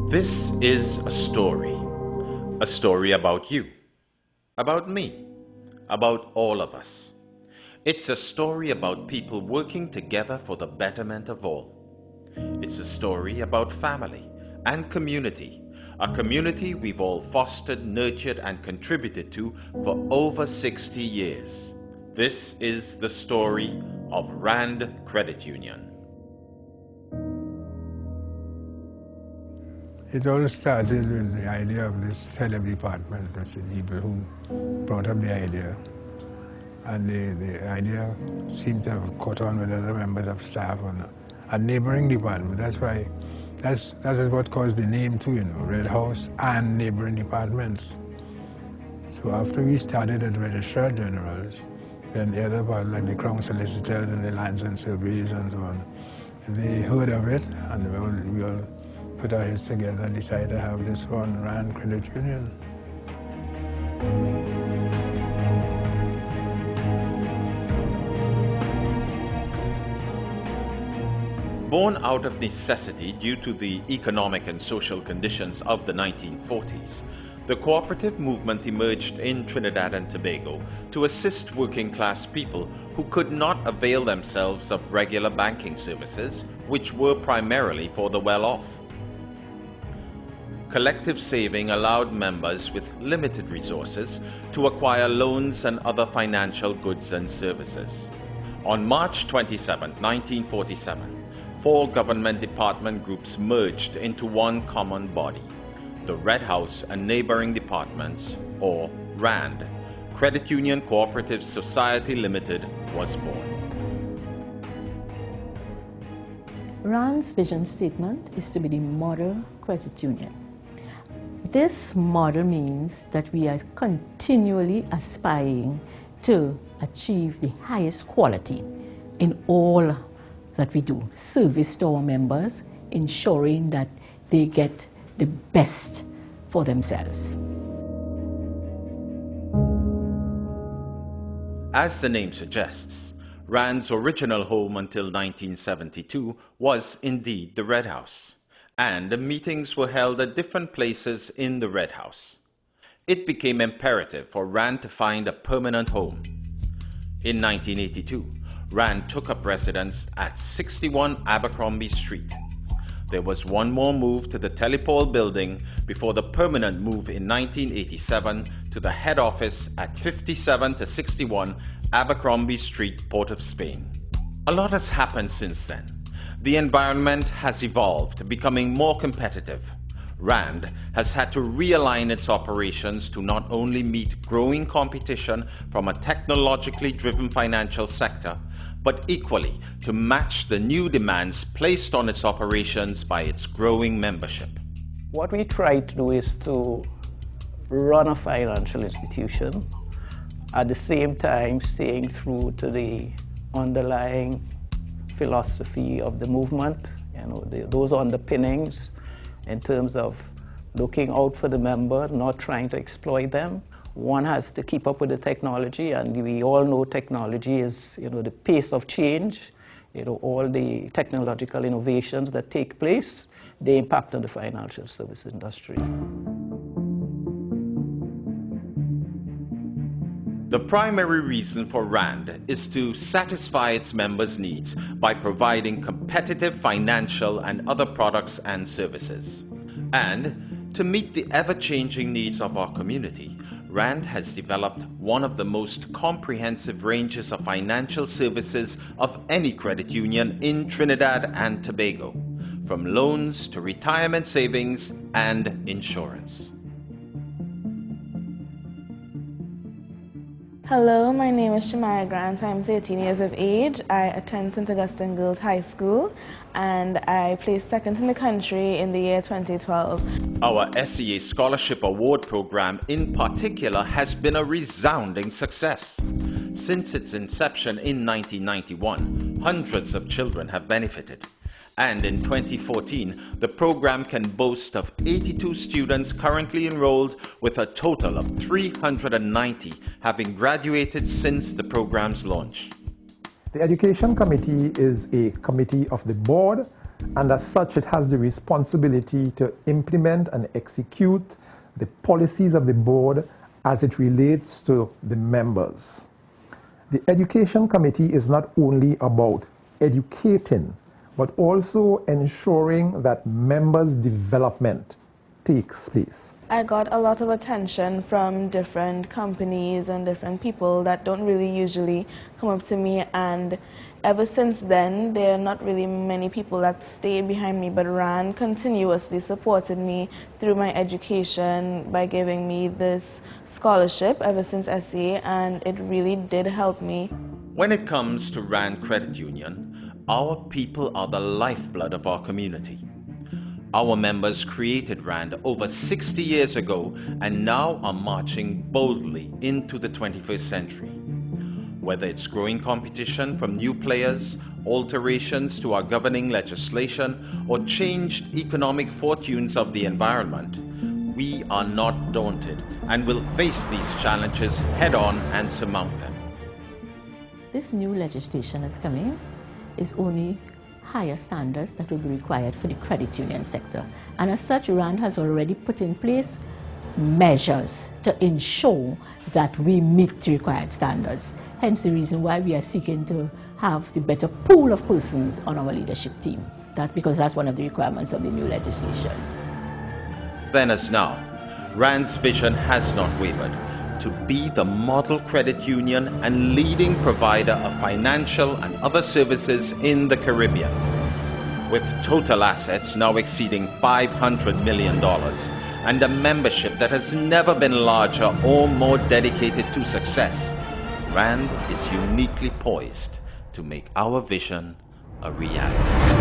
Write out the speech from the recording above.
This is a story about you, about me, about all of us. It's a story about people working together for the betterment of all. It's a story about family and community, a community we've all fostered, nurtured, and contributed to for over 60 years. This is the story of Rhand Credit Union. It all started with the idea of this head of department. It was the people who brought up the idea. And the idea seemed to have caught on with other members of staff on a neighboring department. That is what caused the name too, Red House and neighboring departments. So after we started at Registrar Generals, then the other part, like the Crown Solicitors and the Lands and Surveys and so on, they heard of it, and we all put our heads together and decided to have this one, Rhand Credit Union. Born out of necessity due to the economic and social conditions of the 1940s, the cooperative movement emerged in Trinidad and Tobago to assist working class people who could not avail themselves of regular banking services, which were primarily for the well-off. Collective saving allowed members with limited resources to acquire loans and other financial goods and services. On March 27, 1947, 4 government department groups merged into one common body. The Red House and neighboring departments, or Rhand, Credit Union Cooperative Society Limited, was born. Rhand's vision statement is to be the model credit union. This model means that we are continually aspiring to achieve the highest quality in all that we do, service to our members, ensuring that they get the best for themselves. As the name suggests, Rhand's original home until 1972 was indeed the Red House, and meetings were held at different places in the Red House. It became imperative for Rhand to find a permanent home. In 1982, Rhand took up residence at 61 Abercrombie Street. There was one more move to the Telepole building before the permanent move in 1987 to the head office at 57 to 61 Abercrombie Street, Port of Spain. A lot has happened since then. The environment has evolved, becoming more competitive. Rhand has had to realign its operations to not only meet growing competition from a technologically driven financial sector, but equally to match the new demands placed on its operations by its growing membership. What we try to do is to run a financial institution, at the same time staying true to the underlying philosophy of the movement, those underpinnings in terms of looking out for the member, not trying to exploit them. One has to keep up with the technology, and we all know technology is, the pace of change, all the technological innovations that take place, they impact on the financial service industry. The primary reason for Rhand is to satisfy its members' needs by providing competitive financial and other products and services. And to meet the ever-changing needs of our community, Rhand has developed one of the most comprehensive ranges of financial services of any credit union in Trinidad and Tobago, from loans to retirement savings and insurance. Hello, my name is Shamaya Grant. I'm 13 years of age. I attend St. Augustine Girls High School, and I placed second in the country in the year 2012. Our SEA Scholarship Award program in particular has been a resounding success. Since its inception in 1991, hundreds of children have benefited. And in 2014, the program can boast of 82 students currently enrolled, with a total of 390 having graduated since the program's launch. The Education Committee is a committee of the board and as such it has the responsibility to implement and execute the policies of the board as it relates to the members. The Education Committee is not only about educating, but also ensuring that members' development takes place. I got a lot of attention from different companies and different people that don't really usually come up to me, and ever since then there are not really many people that stay behind me, but Rhand continuously supported me through my education by giving me this scholarship ever since SCA, and it really did help me. When it comes to Rhand Credit Union, our people are the lifeblood of our community. Our members created Rhand over 60 years ago and now are marching boldly into the 21st century. Whether it's growing competition from new players, alterations to our governing legislation, or changed economic fortunes of the environment, we are not daunted and will face these challenges head-on and surmount them. This new legislation that's coming is only higher standards that will be required for the credit union sector. And as such, Rhand has already put in place measures to ensure that we meet the required standards. Hence the reason why we are seeking to have the better pool of persons on our leadership team. That's because that's one of the requirements of the new legislation. Then as now, Rhand's vision has not wavered to be the model credit union and leading provider of financial and other services in the Caribbean. With total assets now exceeding $500 million and a membership that has never been larger or more dedicated to success, Rhand is uniquely poised to make our vision a reality.